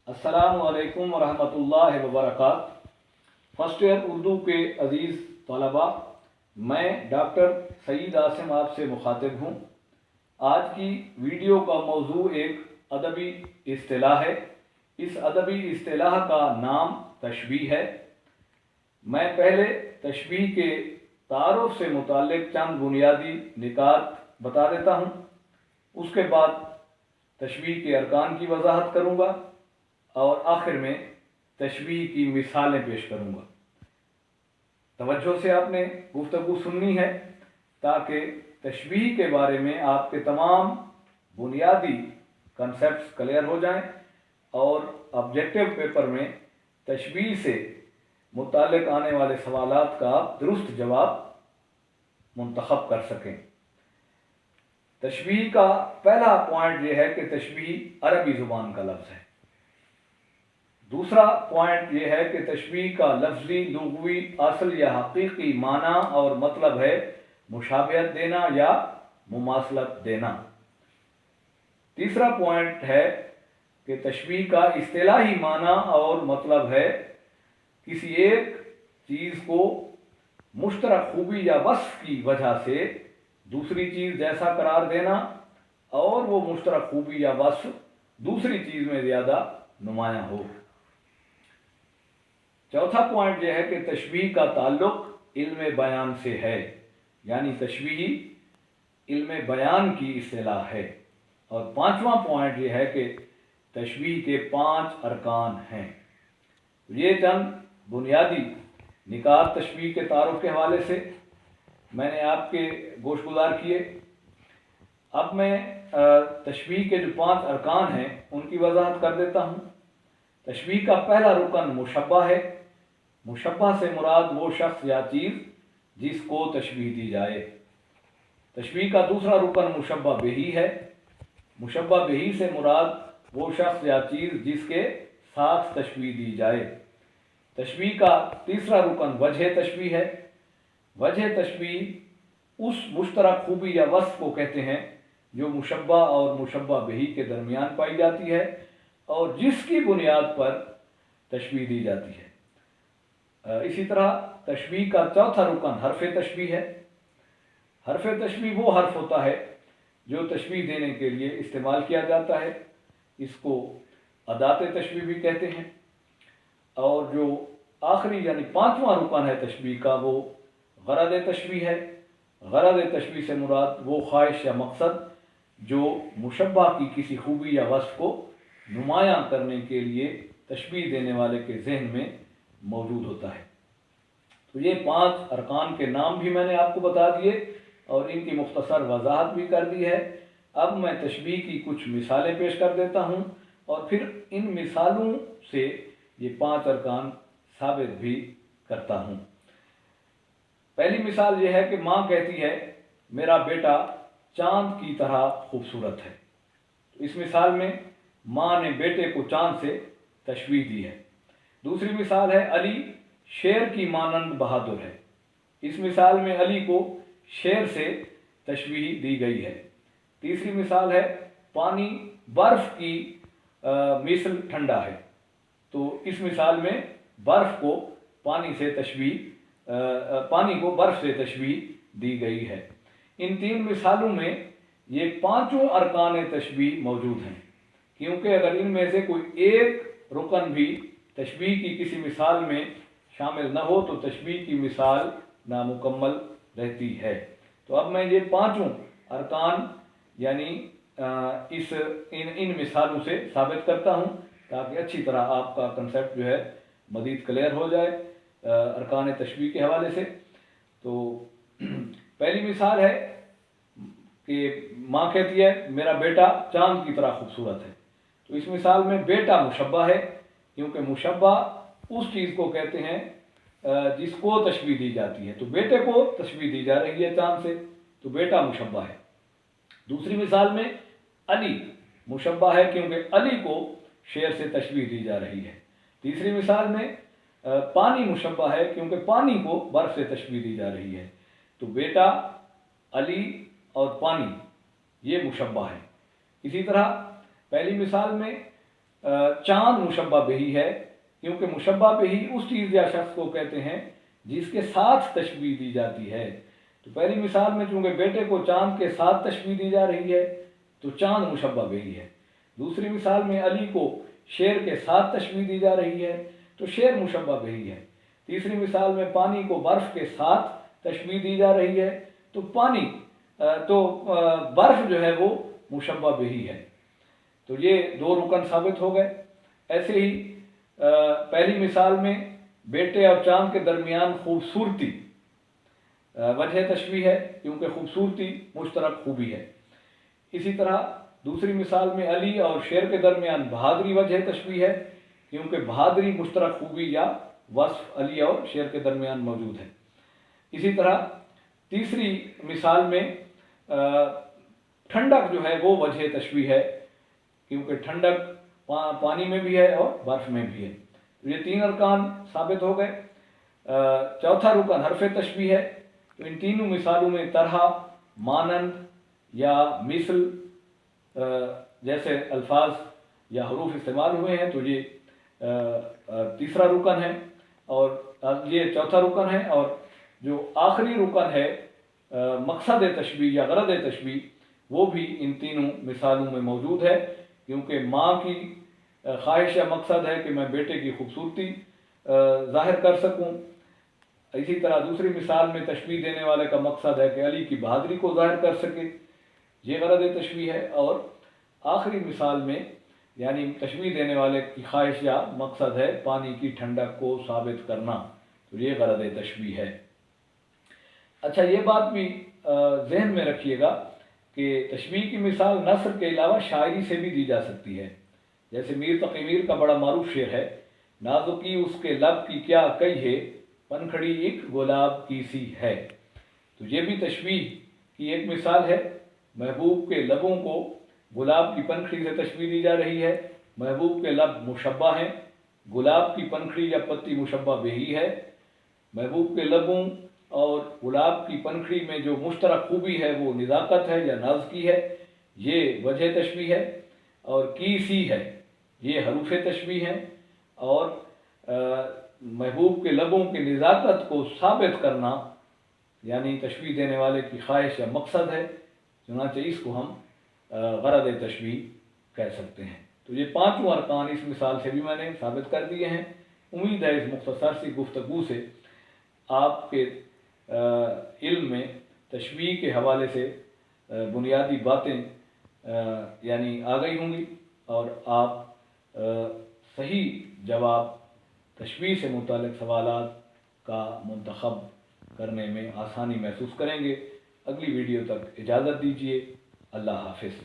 अस्सलामु अलैकुम वरहमतुल्लाहि वबरकातुहू। फर्स्ट ईयर उर्दू के अज़ीज़ तलबा, मैं डॉक्टर सईद आसिम आपसे मुखातिब हूँ। आज की वीडियो का मौजू एक अदबी इस्तिलाह है। इस अदबी इस्तिलाह का नाम तशबीह है। मैं पहले तशबीह के तारुफ से मुताल्लिक़ चंद बुनियादी निकात बता देता हूँ। उसके बाद तशबीह के अरकान की वजाहत करूँगा और आखिर में तशबीह की मिसालें पेश करूँगा। तवज्जो से आपने गुफ्तगू सुननी है ताकि तशबीह के बारे में आपके तमाम बुनियादी कंसेप्ट्स क्लियर हो जाएं और ऑब्जेक्टिव पेपर में तशबीह से मुताल्लिक़ आने वाले सवालात का आप दुरुस्त जवाब मुंतखब कर सकें। तशबीह का पहला पॉइंट यह है कि तशबीह अरबी ज़ुबान का लफ्ज़ है। दूसरा पॉइंट यह है कि तशबीह का लफ्ज़ी लुग़वी असल या हकीकी माना और मतलब है मुशाबहत देना या मुमासलत देना। तीसरा पॉइंट है कि तशबीह का इस्तिलाही माना और मतलब है किसी एक चीज़ को मुश्तरक खूबी या वस्फ़ की वजह से दूसरी चीज़ जैसा करार देना और वो मुश्तरक खूबी या वस्फ़ दूसरी चीज़ में ज़्यादा नुमायाँ हो। चौथा पॉइंट यह है कि तशबीह का ताल्लुक़ इल्म बयान से है, यानी तशबीह इल्म बयान की इस्तिलाह है। और पांचवा पॉइंट यह है कि तशबीह के 5 अरकान हैं। ये चंद बुनियादी निकात तशबीह के तारुफ के हवाले से मैंने आपके गोशगुजार किए। अब मैं तशबीह के जो 5 अरकान हैं उनकी वजाहत कर देता हूँ। तशबीह का पहला रुकन मुशब्बा है। मुशब्बा से मुराद वो शख्स या चीज़ जिसको तशबीह दी जाए। तशबीह का दूसरा रुकन मुशब्बा बिही है। मुशब्बा बिही से मुराद वो शख्स या चीज़ जिसके साथ तशबीह दी जाए। तशबीह का तीसरा रुकन वजह तशबीह है। वजह तशबीह उस मुश्तरक खूबी या वस्फ़ को कहते हैं जो मुशब्बा और मुशब्बा बिही के दरमियान पाई जाती है और जिसकी बुनियाद पर तशबीह दी जाती है। इसी तरह तशबीह का चौथा रुकन हर्फ तशबीह है। हर्फ तशबीह वो हर्फ होता है जो तशबीह देने के लिए इस्तेमाल किया जाता है। इसको अदात तशबीह भी कहते हैं। और जो आखिरी यानी 5वां रुकन है तशबीह का वो गरज़ तशबीह है। गरज़ तशबीह से मुराद वो ख्वाहिश या मकसद जो मुशब्बा की किसी खूबी या वस्फ़ को नुमायां करने के लिए तशबीह देने वाले के जहन में मौजूद होता है। तो ये 5 अरकान के नाम भी मैंने आपको बता दिए और इनकी मुख्तसर वजाहत भी कर दी है। अब मैं तशबीह की कुछ मिसालें पेश कर देता हूँ और फिर इन मिसालों से ये 5 अरकान साबित भी करता हूँ। पहली मिसाल ये है कि माँ कहती है मेरा बेटा चांद की तरह खूबसूरत है। तो इस मिसाल में माँ ने बेटे को चांद से तशबीह दी है। दूसरी मिसाल है अली शेर की मानंद बहादुर है। इस मिसाल में अली को शेर से तशबीह दी गई है। तीसरी मिसाल है पानी बर्फ़ की मिसल ठंडा है। तो इस मिसाल में बर्फ़ को पानी से पानी को बर्फ़ से तशबीह दी गई है। इन 3 मिसालों में ये 5 अरकान तशबीह मौजूद हैं, क्योंकि अगर इनमें से कोई एक रुकन भी तशबीह की किसी मिसाल में शामिल न हो तो तशबीह की मिसाल नामुकम्मल रहती है। तो अब मैं ये 5 अरकान यानी इन मिसालों से साबित करता हूँ ताकि अच्छी तरह आपका कंसेप्ट जो है मज़ीद क्लियर हो जाए अरकान तशबीह के हवाले से। तो पहली मिसाल है कि माँ कहती है मेरा बेटा चांद की तरह खूबसूरत है। तो इस मिसाल में बेटा मुशब्बा है, क्योंकि मुशब्बा उस चीज़ को कहते हैं जिसको तशबीह दी जाती है। तो बेटे को तशबीह दी जा रही है चांद से, तो बेटा मुशब्बा है। दूसरी मिसाल में अली मुशब्बा है, क्योंकि अली को शेर से तशबीह दी जा रही है। तीसरी मिसाल में पानी मुशब्बा है, क्योंकि पानी को बर्फ़ से तशबीह दी जा रही है। तो बेटा, अली और पानी ये मुशब्बा है। इसी तरह पहली मिसाल में چاند مشبہ بہی ہے، کیونکہ مشبہ بہی اس چیز یا شخص کو کہتے ہیں جس کے ساتھ تشبیہ دی جاتی ہے۔ تو پہلی مثال میں چونکہ بیٹے کو چاند کے ساتھ تشبیہ دی جا رہی ہے تو چاند مشبہ بہی ہے۔ دوسری مثال میں علی کو شیر کے ساتھ تشبیہ دی جا رہی ہے تو شیر مشبہ بہی ہے۔ تیسری مثال میں پانی کو برف کے ساتھ تشبیہ دی جا رہی ہے تو برف جو ہے وہ مشبہ بہی ہے۔ تو یہ دو رکن ثابت ہو گئے۔ ایسے ہی پہلی مثال میں بیٹے اور چاند کے درمیان خوبصورتی وجہ تشبیہ ہے، کیونکہ خوبصورتی مشترک خوبی ہے۔ اسی طرح دوسری مثال میں علی اور شیر کے درمیان بہادری وجہ تشبیہ ہے، کیونکہ بہادری مشترک خوبی یا وصف علی اور شیر کے درمیان موجود ہے۔ اسی طرح تیسری مثال میں ٹھنڈک جو ہے وہ وجہ تشبیہ ہے، کیونکہ ٹھنڈک پانی میں بھی ہے اور برف میں بھی ہے۔ تو یہ تین ارکان ثابت ہو گئے۔ چوتھا رکن حرف تشبیہ ہے۔ تو ان تینوں مثالوں میں طرح، مانند یا مثل جیسے الفاظ یا حروف استعمال ہوئے ہیں، تو یہ تیسرا رکن ہے اور یہ چوتھا رکن ہے۔ اور جو آخری رکن ہے مقصد تشبیہ یا غرض تشبیہ، وہ بھی ان تینوں مثالوں میں موجود ہے، کیونکہ ماں کی خواہش یا مقصد ہے کہ میں بیٹے کی خوبصورتی ظاہر کر سکوں۔ اسی طرح دوسری مثال میں تشبیہ دینے والے کا مقصد ہے کہ علی کی بہادری کو ظاہر کر سکے، یہ غرض تشبیہ ہے۔ اور آخری مثال میں یعنی تشبیہ دینے والے کی خواہش یا مقصد ہے پانی کی ٹھنڈک کو ثابت کرنا، تو یہ غرض تشبیہ ہے۔ اچھا، یہ بات بھی ذہن میں رکھیے گا کہ تشبیہ کی مثال نثر کے علاوہ شاعری سے بھی دی جا سکتی ہے۔ جیسے میر تقی میر کا بڑا معروف شعر ہے، نازکی اس کے لب کی کیا کئی ہے، پنکھڑی ایک گلاب کی سی ہے۔ تو یہ بھی تشبیہ کی ایک مثال ہے۔ محبوب کے لبوں کو گلاب کی پنکھڑی سے تشبیہ دی جا رہی ہے۔ محبوب کے لب مشبہ ہیں، گلاب کی پنکھڑی یا پتی مشبہ بہی ہے۔ محبوب کے لبوں اور گلاب کی پنکھڑی میں جو مشترک خوبی ہے وہ نزاکت ہے یا ناز کی ہے، یہ وجہ تشبیہ ہے۔ اور کی سی ہے، یہ حروف تشبیہ ہیں۔ اور محبوب کے لبوں کی نزاکت کو ثابت کرنا یعنی تشبیہ دینے والے کی خواہش یا مقصد ہے، چنانچہ اس کو ہم غرض تشبیہ کہہ سکتے ہیں۔ تو یہ پانچوں ارکان اس مثال سے بھی میں نے ثابت کر دیے ہیں۔ امید ہے اس مختصر سی گفتگو سے آپ کے علم میں تشبیہ کے حوالے سے بنیادی باتیں یعنی آ گئی ہوں گی، اور آپ صحیح جواب تشبیہ سے متعلق سوالات کا منتخب کرنے میں آسانی محسوس کریں گے۔ اگلی ویڈیو تک اجازت دیجیے۔ اللہ حافظ۔